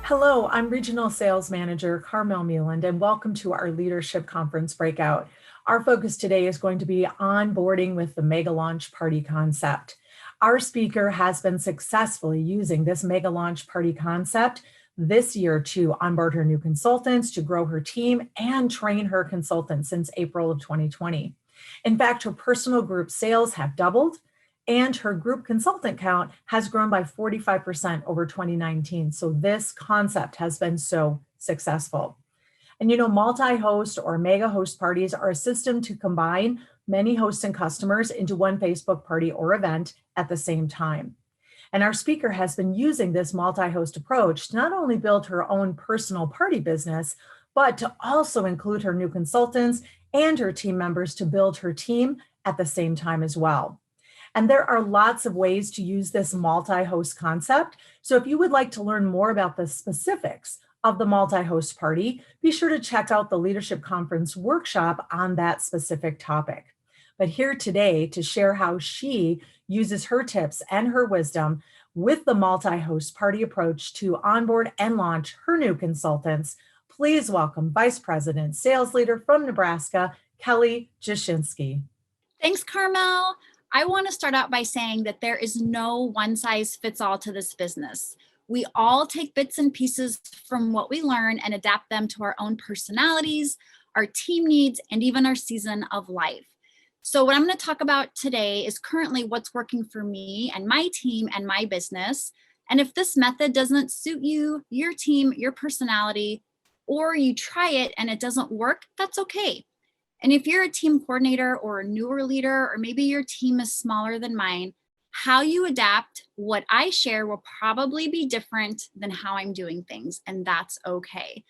Hello, I'm Regional Sales Manager Carmel Muland, and welcome to our Leadership Conference Breakout. Our focus today is going to be onboarding with the Mega Launch Party concept. Our speaker has been successfully using this Mega Launch Party concept this year to onboard her new consultants, to grow her team, and train her consultants since April of 2020. In fact, her personal group sales have doubled, and her group consultant count has grown by 45% over 2019. So this concept has been so successful. And multi-host or mega host parties are a system to combine many hosts and customers into one Facebook party or event at the same time. And our speaker has been using this multi-host approach to not only build her own personal party business, but to also include her new consultants and her team members to build her team at the same time as well. And there are lots of ways to use this multi-host concept. So if you would like to learn more about the specifics of the multi-host party, be sure to check out the Leadership Conference workshop on that specific topic. But here today to share how she uses her tips and her wisdom with the multi-host party approach to onboard and launch her new consultants, please welcome Vice President, Sales Leader from Nebraska, Kelly Jashinsky. Thanks, Carmel. I want to start out by saying that there is no one size fits all to this business. We all take bits and pieces from what we learn and adapt them to our own personalities, our team needs, and even our season of life. So what I'm going to talk about today is currently what's working for me and my team and my business. And if this method doesn't suit you, your team, your personality, or you try it and it doesn't work, that's okay. And if you're a team coordinator or a newer leader, or maybe your team is smaller than mine, how you adapt what I share will probably be different than how I'm doing things, and that's okay.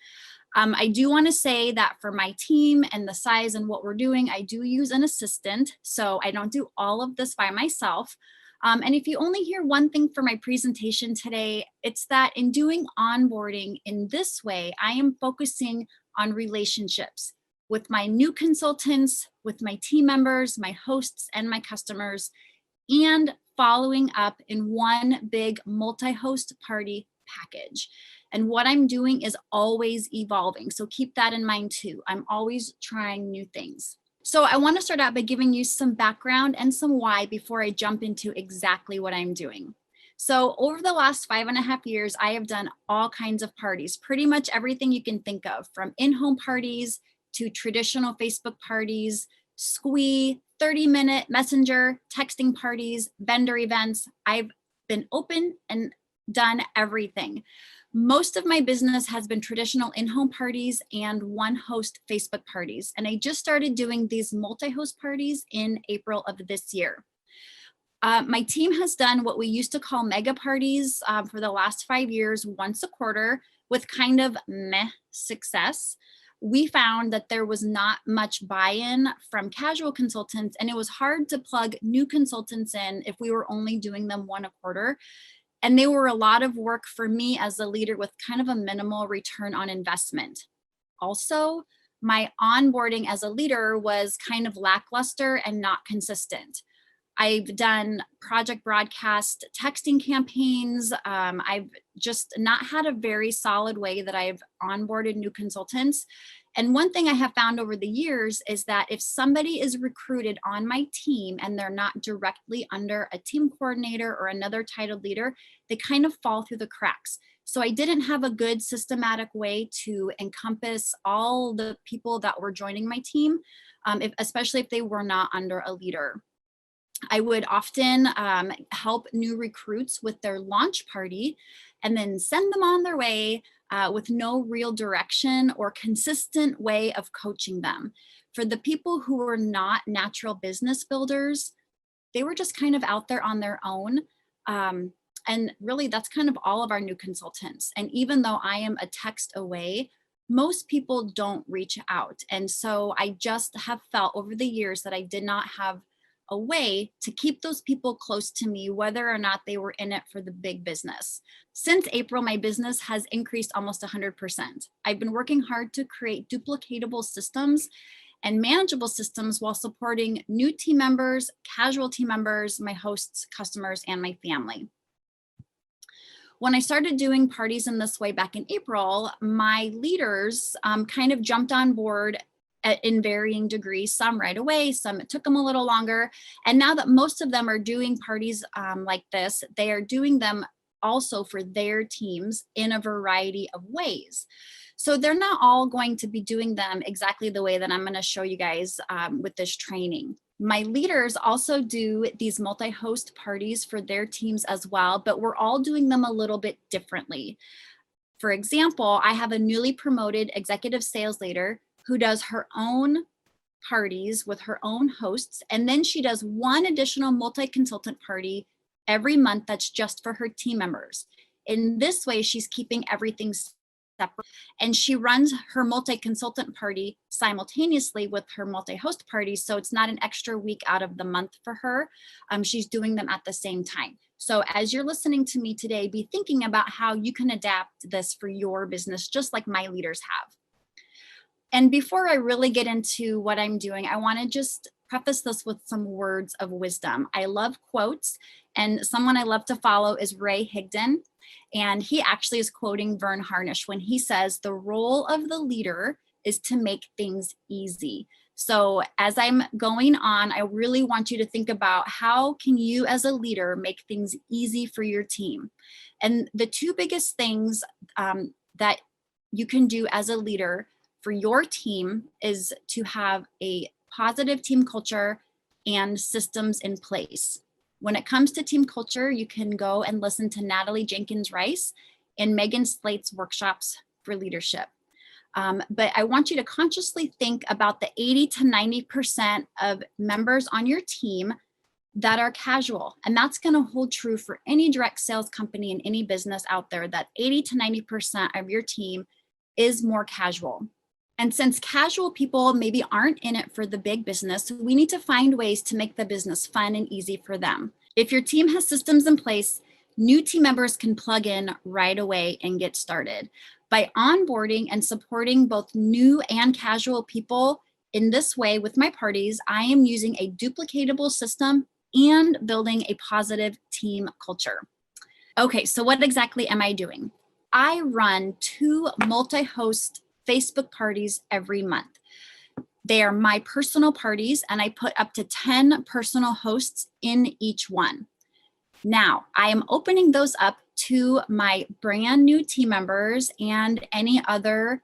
I do want to say that for my team and the size and what we're doing, I do use an assistant, so I don't do all of this by myself. And if you only hear one thing for my presentation today, it's that in doing onboarding in this way, I am focusing on relationships with my new consultants, with my team members, my hosts, and my customers, and following up in one big multi-host party package. And what I'm doing is always evolving. So keep that in mind too. I'm always trying new things. So I want to start out by giving you some background and some why before I jump into exactly what I'm doing. So over the last 5.5 years, I have done all kinds of parties, pretty much everything you can think of, from in-home parties to traditional Facebook parties, squee, 30-minute messenger, texting parties, vendor events. I've been open and done everything. Most of my business has been traditional in-home parties and one-host Facebook parties. And I just started doing these multi-host parties in April of this year. My team has done what we used to call mega parties for the last 5 years, once a quarter, with kind of meh success. We found that there was not much buy-in from casual consultants, and it was hard to plug new consultants in if we were only doing them one a quarter. And they were a lot of work for me as a leader with kind of a minimal return on investment. Also, my onboarding as a leader was kind of lackluster and not consistent. I've done project broadcast texting campaigns. I've just not had a very solid way that I've onboarded new consultants. And one thing I have found over the years is that if somebody is recruited on my team and they're not directly under a team coordinator or another titled leader, they kind of fall through the cracks. So I didn't have a good systematic way to encompass all the people that were joining my team, especially if they were not under a leader. I would often help new recruits with their launch party and then send them on their way with no real direction or consistent way of coaching them. For the people who were not natural business builders, they were just kind of out there on their own. And really, that's kind of all of our new consultants. And even though I am a text away, most people don't reach out. And so I just have felt over the years that I did not have a way to keep those people close to me, whether or not they were in it for the big business. Since April, my business has increased almost 100%. I've been working hard to create duplicatable systems and manageable systems while supporting new team members, casual team members, my hosts, customers, and my family. When I started doing parties in this way back in April, my leaders kind of jumped on board in varying degrees, some right away, some it took them a little longer. And now that most of them are doing parties like this, they are doing them also for their teams in a variety of ways. So they're not all going to be doing them exactly the way that I'm going to show you guys with this training. My leaders also do these multi-host parties for their teams as well, but we're all doing them a little bit differently. For example, I have a newly promoted executive sales leader who does her own parties with her own hosts, and then she does one additional multi-consultant party every month that's just for her team members. In this way, she's keeping everything separate, and she runs her multi-consultant party simultaneously with her multi-host parties, so it's not an extra week out of the month for her. She's doing them at the same time. So as you're listening to me today, be thinking about how you can adapt this for your business, just like my leaders have. And before I really get into what I'm doing, I want to just preface this with some words of wisdom. I love quotes, and someone I love to follow is Ray Higdon. And he actually is quoting Vern Harnish when he says, the role of the leader is to make things easy. So as I'm going on, I really want you to think about how can you as a leader make things easy for your team? And the two biggest things that you can do as a leader for your team is to have a positive team culture and systems in place. When it comes to team culture, you can go and listen to Natalie Jenkins Rice and Megan Slate's workshops for leadership. But I want you to consciously think about the 80 to 90% of members on your team that are casual. And that's going to hold true for any direct sales company and any business out there, that 80 to 90% of your team is more casual. And since casual people maybe aren't in it for the big business, we need to find ways to make the business fun and easy for them. If your team has systems in place, new team members can plug in right away and get started. By onboarding and supporting both new and casual people in this way with my parties, I am using a duplicatable system and building a positive team culture. Okay, so what exactly am I doing? I run 2 multi-host Facebook parties every month. They are my personal parties, and I put up to 10 personal hosts in each one. Now, I am opening those up to my brand new team members and any other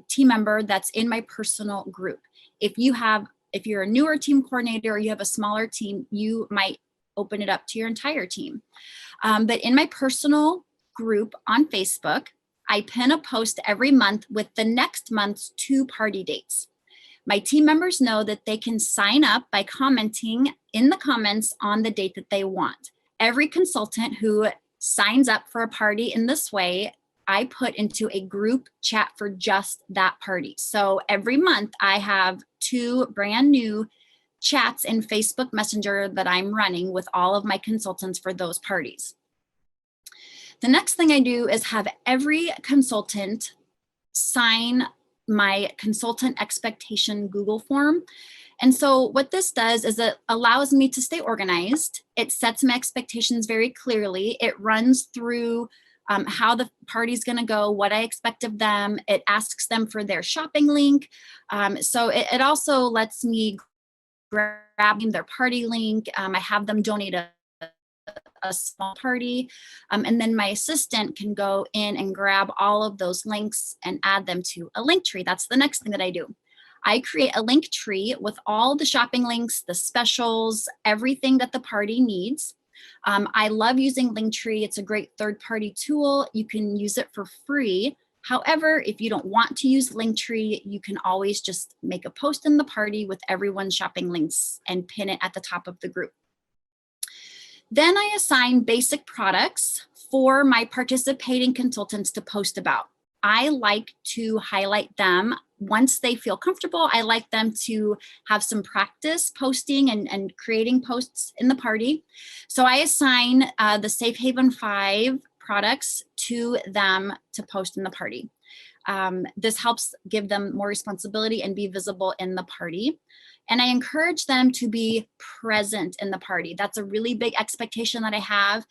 team member that's in my personal group. If you're a newer team coordinator or you have a smaller team, you might open it up to your entire team. But in my personal group on Facebook, I pin a post every month with the next month's 2 party dates. My team members know that they can sign up by commenting in the comments on the date that they want. Every consultant who signs up for a party in this way, I put into a group chat for just that party. So every month I have 2 brand new chats in Facebook Messenger that I'm running with all of my consultants for those parties. The next thing I do is have every consultant sign my consultant expectation Google form. And so what this does is it allows me to stay organized. It sets my expectations very clearly. It runs through how the party's going to go, what I expect of them. It asks them for their shopping link. So it also lets me grab their party link. I have them donate a small party. And then my assistant can go in and grab all of those links and add them to a link tree. That's the next thing that I do. I create a link tree with all the shopping links, the specials, everything that the party needs. I love using Linktree. It's a great third-party tool. You can use it for free. However, if you don't want to use Linktree, you can always just make a post in the party with everyone's shopping links and pin it at the top of the group. Then I assign basic products for my participating consultants to post about. I like to highlight them once they feel comfortable. I like them to have some practice posting and creating posts in the party. So I assign the Safe Haven 5 products to them to post in the party. This helps give them more responsibility and be visible in the party. And I encourage them to be present in the party. That's a really big expectation that I have.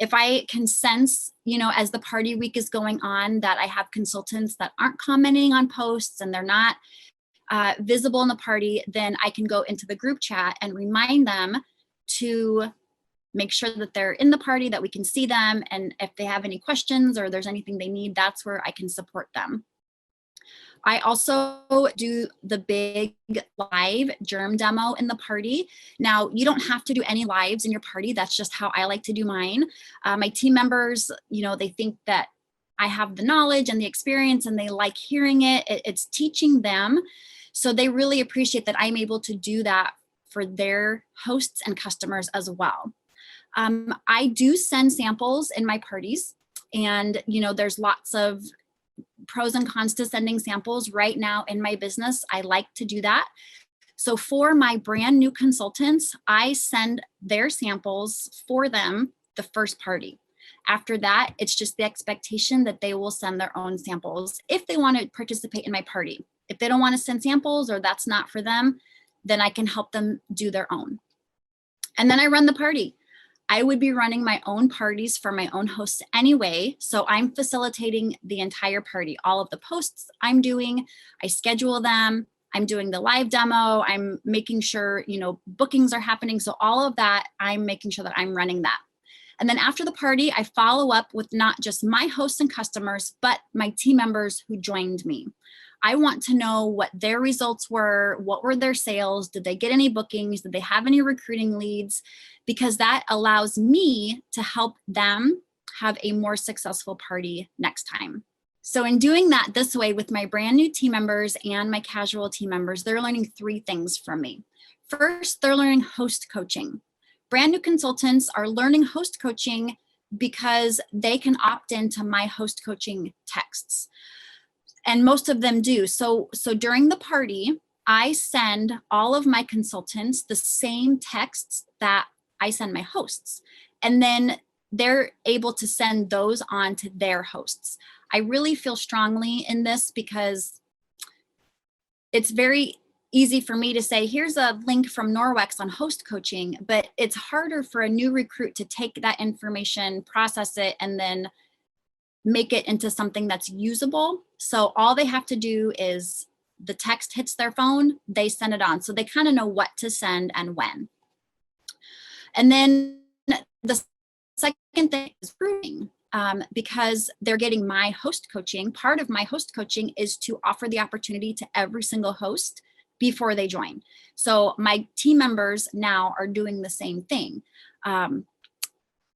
If I can sense, as the party week is going on, that I have consultants that aren't commenting on posts and they're not visible in the party, then I can go into the group chat and remind them to make sure that they're in the party, that we can see them. And if they have any questions or there's anything they need, that's where I can support them. I also do the big live germ demo in the party. Now, you don't have to do any lives in your party. That's just how I like to do mine. My team members, they think that I have the knowledge and the experience and they like hearing it. It's teaching them. So they really appreciate that I'm able to do that for their hosts and customers as well. I do send samples in my parties, and there's lots of pros and cons to sending samples. Right now in my business, I like to do that. So for my brand new consultants, I send their samples for them the first party. After that, it's just the expectation that they will send their own samples if they want to participate in my party. If they don't want to send samples or that's not for them, then I can help them do their own. And then I run the party. I would be running my own parties for my own hosts anyway. So I'm facilitating the entire party. All of the posts I'm doing, I schedule them. I'm doing the live demo. I'm making sure, bookings are happening. So all of that, I'm making sure that I'm running that. And then after the party, I follow up with not just my hosts and customers, but my team members who joined me. I want to know what their results were. What were their sales? Did they get any bookings? Did they have any recruiting leads? Because that allows me to help them have a more successful party next time. So in doing that this way with my brand new team members and my casual team members, they're learning 3 things from me. First, they're learning host coaching. Brand new consultants are learning host coaching because they can opt into my host coaching texts. And most of them do. So during the party, I send all of my consultants the same texts that I send my hosts. And then they're able to send those on to their hosts. I really feel strongly in this because it's very easy for me to say, here's a link from Norwex on host coaching, but it's harder for a new recruit to take that information, process it, and then make it into something that's usable. So all they have to do is the text hits their phone, they send it on. So they kind of know what to send and when. And then the second thing is recruiting. Because they're getting my host coaching. Part of my host coaching is to offer the opportunity to every single host before they join. So my team members now are doing the same thing.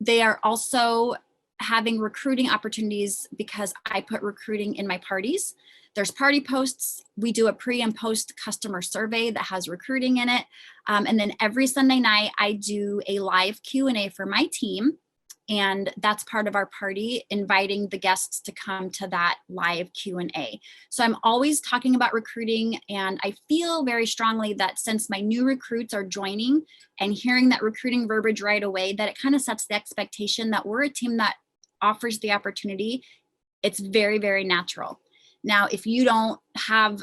They are also having recruiting opportunities because I put recruiting in my parties. There's party posts. We do a pre and post customer survey that has recruiting in it. And then every Sunday night, I do a live Q&A for my team. And that's part of our party, inviting the guests to come to that live Q&A. So I'm always talking about recruiting, and I feel very strongly that since my new recruits are joining and hearing that recruiting verbiage right away, that it kind of sets the expectation that we're a team that offers the opportunity. It's very, very natural. Now, if you don't have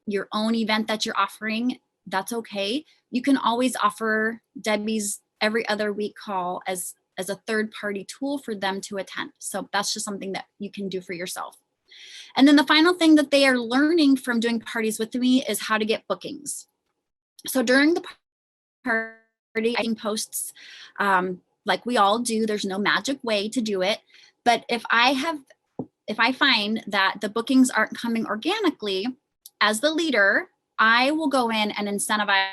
your own event that you're offering, that's okay. You can always offer Debbie's every other week call as a third-party tool for them to attend. So that's just something that you can do for yourself. And then the final thing that they are learning from doing parties with me is how to get bookings. So during the party, I posts like we all do. There's no magic way to do it. But if I find that the bookings aren't coming organically, as the leader, I will go in and incentivize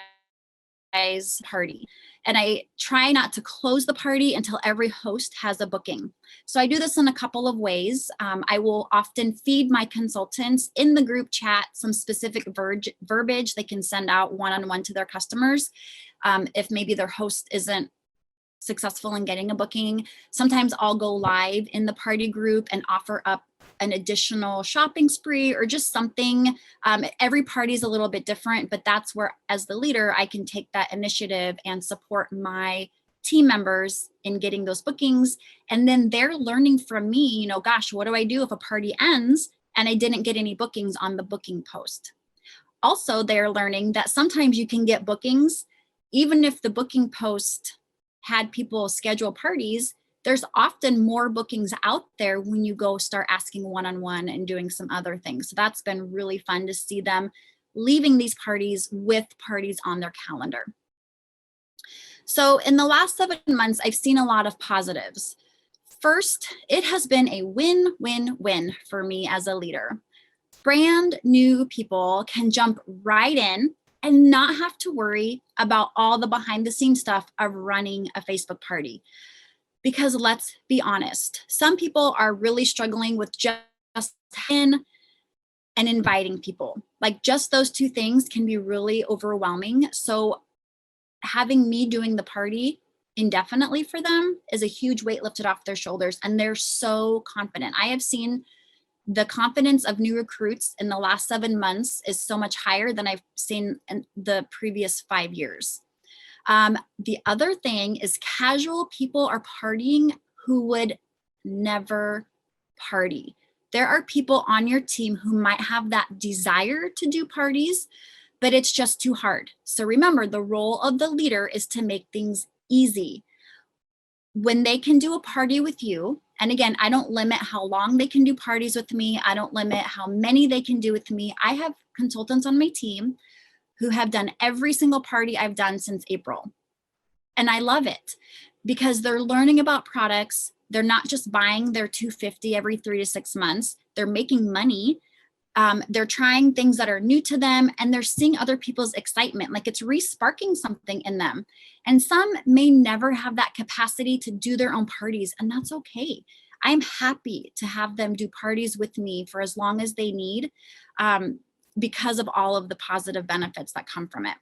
party. And I try not to close the party until every host has a booking. So I do this in a couple of ways. I will often feed my consultants in the group chat some specific verbiage they can send out one-on-one to their customers. If maybe their host isn't successful in getting a booking, sometimes I'll go live in the party group and offer up an additional shopping spree or just something. Every party is a little bit different, but that's where, as the leader, I can take that initiative and support my team members in getting those bookings. And then they're learning from me, gosh, what do I do if a party ends and I didn't get any bookings on the booking post? Also, they're learning that sometimes you can get bookings, even if the booking post had people schedule parties, there's often more bookings out there when you go start asking one-on-one and doing some other things. So that's been really fun to see them leaving these parties with parties on their calendar. So in the last 7 months, I've seen a lot of positives. First, it has been a win-win-win for me as a leader. Brand new people can jump right in and not have to worry about all the behind the scenes stuff of running a Facebook party. Because let's be honest, some people are really struggling with just in and inviting people. Like just those two things can be really overwhelming. So having me doing the party indefinitely for them is a huge weight lifted off their shoulders, and they're so confident. I have seen the confidence of new recruits in the last 7 months is so much higher than I've seen in the previous 5 years. The other thing is casual people are partying who would never party. There are people on your team who might have that desire to do parties, but it's just too hard. So remember, the role of the leader is to make things easy. When they can do a party with you, and again, I don't limit how long they can do parties with me. I don't limit how many they can do with me. I have consultants on my team who have done every single party I've done since April. And I love it because they're learning about products. They're not just buying their 250 every 3 to 6 months. They're making money. They're trying things that are new to them, and they're seeing other people's excitement, like it's re-sparking something in them. And some may never have that capacity to do their own parties, and that's okay. I'm happy to have them do parties with me for as long as they need, because of all of the positive benefits that come from it.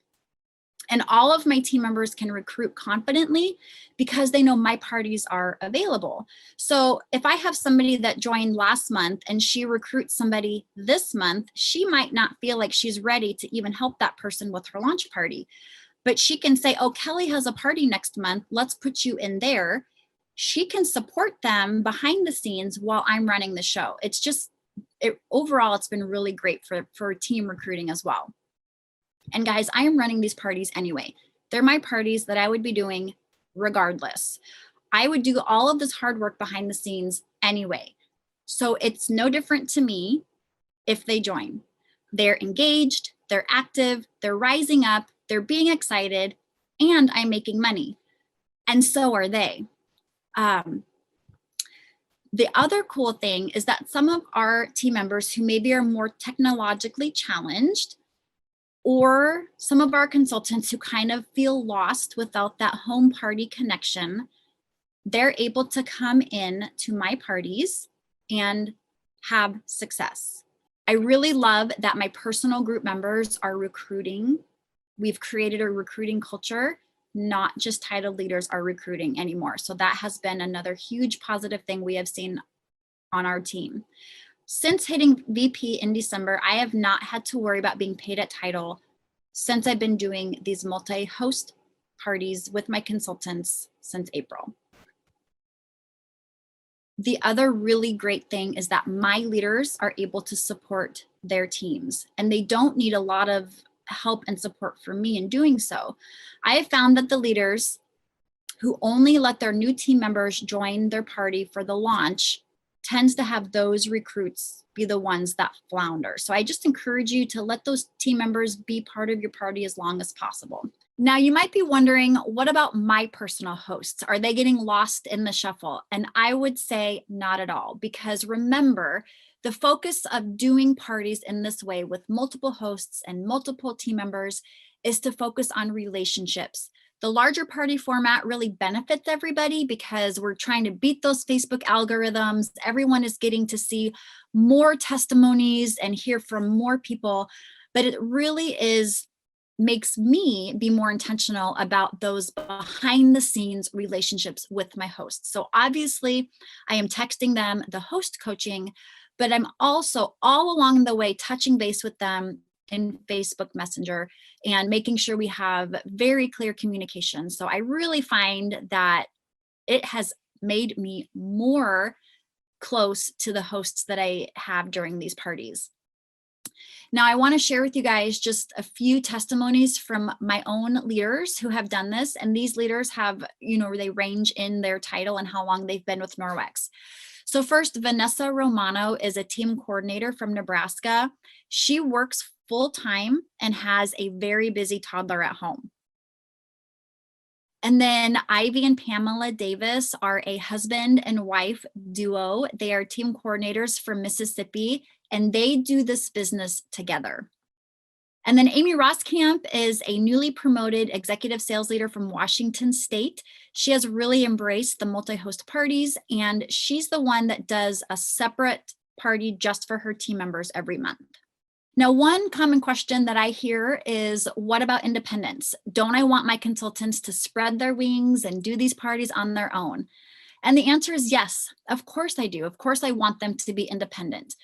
And all of my team members can recruit confidently because they know my parties are available. So if I have somebody that joined last month and she recruits somebody this month, she might not feel like she's ready to even help that person with her launch party. But she can say, oh, Kelly has a party next month. Let's put you in there. She can support them behind the scenes while I'm running the show. It's just, overall, it's been really great for team recruiting as well. And guys, I am running these parties anyway. They're my parties that I would be doing regardless. I would do all of this hard work behind the scenes anyway. So it's no different to me if they join. They're engaged, they're active, they're rising up, they're being excited, and I'm making money. And so are they. The other cool thing is that some of our team members who maybe are more technologically challenged, or some of our consultants who kind of feel lost without that home party connection, they're able to come in to my parties and have success. I really love that my personal group members are recruiting. We've created a recruiting culture, not just title leaders are recruiting anymore. So that has been another huge positive thing we have seen on our team. Since hitting VP in December, I have not had to worry about being paid at title since I've been doing these multi-host parties with my consultants since April. The other really great thing is that my leaders are able to support their teams, and they don't need a lot of help and support from me in doing so. I have found that the leaders who only let their new team members join their party for the launch tends to have those recruits be the ones that flounder. So I just encourage you to let those team members be part of your party as long as possible. Now you might be wondering, what about my personal hosts? Are they getting lost in the shuffle? And I would say not at all, because remember, the focus of doing parties in this way with multiple hosts and multiple team members is to focus on relationships. The larger party format really benefits everybody because we're trying to beat those Facebook algorithms. Everyone is getting to see more testimonies and hear from more people, but it really makes me be more intentional about those behind the scenes relationships with my hosts. So obviously I am texting them the host coaching, but I'm also all along the way touching base with them in Facebook Messenger and making sure we have very clear communication. So I really find that it has made me more close to the hosts that I have during these parties. Now, I want to share with you guys just a few testimonies from my own leaders who have done this. And these leaders have, they range in their title and how long they've been with Norwex. So first, Vanessa Romano is a team coordinator from Nebraska. She works full-time and has a very busy toddler at home. And then Ivy and Pamela Davis are a husband and wife duo. They are team coordinators from Mississippi, and they do this business together. And then Amy Roskamp is a newly promoted executive sales leader from Washington State. She has really embraced the multi-host parties, and she's the one that does a separate party just for her team members every month. Now, one common question that I hear is, what about independence? Don't I want my consultants to spread their wings and do these parties on their own? And the answer is yes, of course I do. Of course I want them to be independent.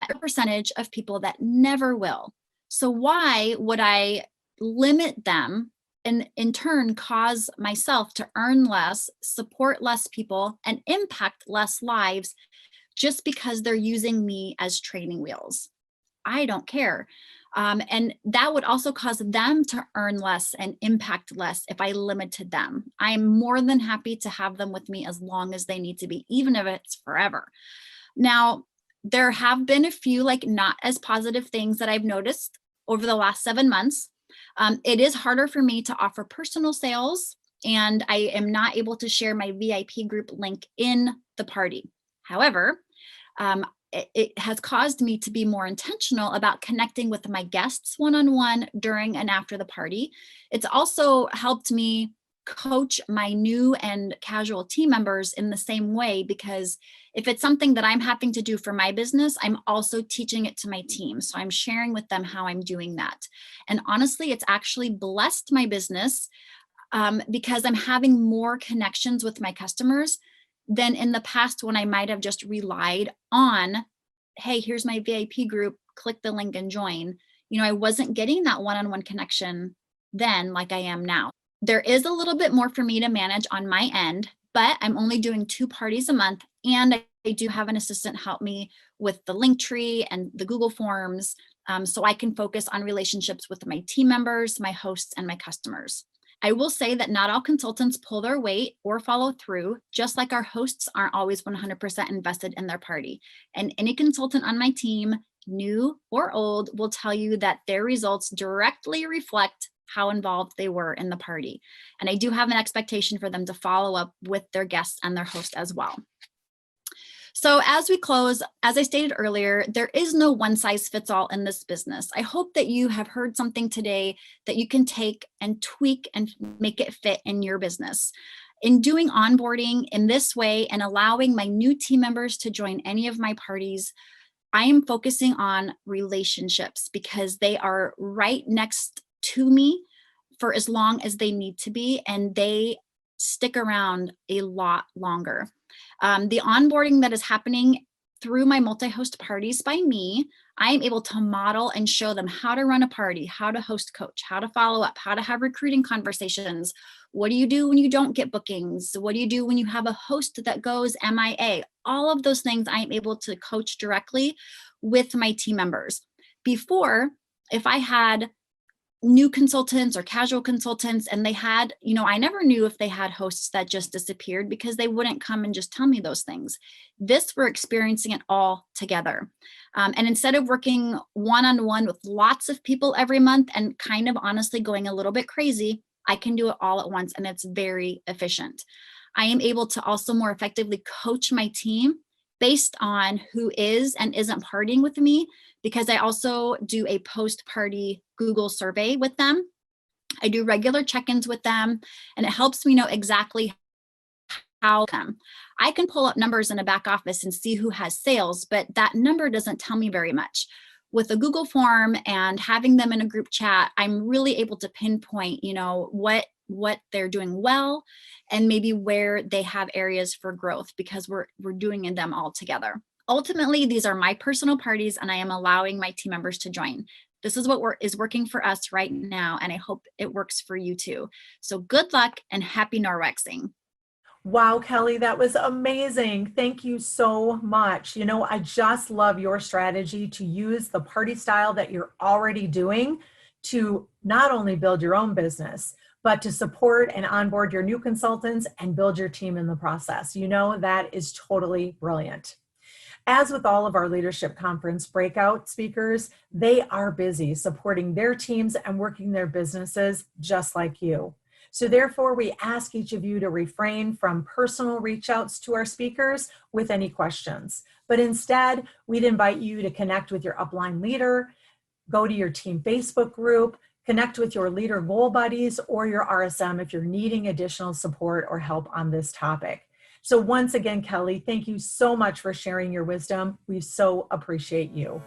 A percentage of people that never will. So why would I limit them and in turn cause myself to earn less, support less people, and impact less lives just because they're using me as training wheels? I don't care. And that would also cause them to earn less and impact less if I limited them. I'm more than happy to have them with me as long as they need to be, even if it's forever. Now, there have been a few not as positive things that I've noticed over the last 7 months. It is harder for me to offer personal sales, and I am not able to share my VIP group link in the party. However, it has caused me to be more intentional about connecting with my guests one-on-one during and after the party. It's also helped me coach my new and casual team members in the same way, because if it's something that I'm having to do for my business, I'm also teaching it to my team. So I'm sharing with them how I'm doing that. And honestly, it's actually blessed my business because I'm having more connections with my customers than in the past when I might have just relied on, hey, here's my VIP group, click the link and join. I wasn't getting that one-on-one connection then like I am now. There is a little bit more for me to manage on my end, but I'm only doing 2 parties a month, and I do have an assistant help me with the link tree and the Google Forms, so I can focus on relationships with my team members, my hosts, and my customers. I will say that not all consultants pull their weight or follow through, just like our hosts aren't always 100% invested in their party. And any consultant on my team, new or old, will tell you that their results directly reflect how involved they were in the party. And I do have an expectation for them to follow up with their guests and their host as well. So as we close, as I stated earlier, there is no one size fits all in this business. I hope that you have heard something today that you can take and tweak and make it fit in your business. In doing onboarding in this way and allowing my new team members to join any of my parties, I am focusing on relationships because they are right next to me for as long as they need to be, and they stick around a lot longer. The onboarding that is happening through my multi-host parties by me, I am able to model and show them how to run a party, how to host coach, how to follow up, how to have recruiting conversations. What do you do when you don't get bookings? What do you do when you have a host that goes MIA? All of those things I am able to coach directly with my team members. Before, if I had new consultants or casual consultants and they had, I never knew if they had hosts that just disappeared because they wouldn't come and just tell me those things. This, we're experiencing it all together. And instead of working one-on-one with lots of people every month and kind of honestly going a little bit crazy, I can do it all at once, and it's very efficient. I am able to also more effectively coach my team based on who is and isn't partying with me, because I also do a post-party Google survey with them. I do regular check-ins with them, and it helps me know exactly how come. I can pull up numbers in a back office and see who has sales, but that number doesn't tell me very much. With a Google form and having them in a group chat, I'm really able to pinpoint, what they're doing well and maybe where they have areas for growth, because we're doing them all together. Ultimately, these are my personal parties, and I am allowing my team members to join. This is what is working for us right now, and I hope it works for you too. So good luck and happy Norwexing. Wow, Kelly, that was amazing. Thank you so much. I just love your strategy to use the party style that you're already doing to not only build your own business, but to support and onboard your new consultants and build your team in the process. That is totally brilliant. As with all of our leadership conference breakout speakers, they are busy supporting their teams and working their businesses just like you. So therefore, we ask each of you to refrain from personal reach outs to our speakers with any questions. But instead, we'd invite you to connect with your upline leader, go to your team Facebook group, connect with your leader goal buddies or your RSM if you're needing additional support or help on this topic. So once again, Kelly, thank you so much for sharing your wisdom. We so appreciate you.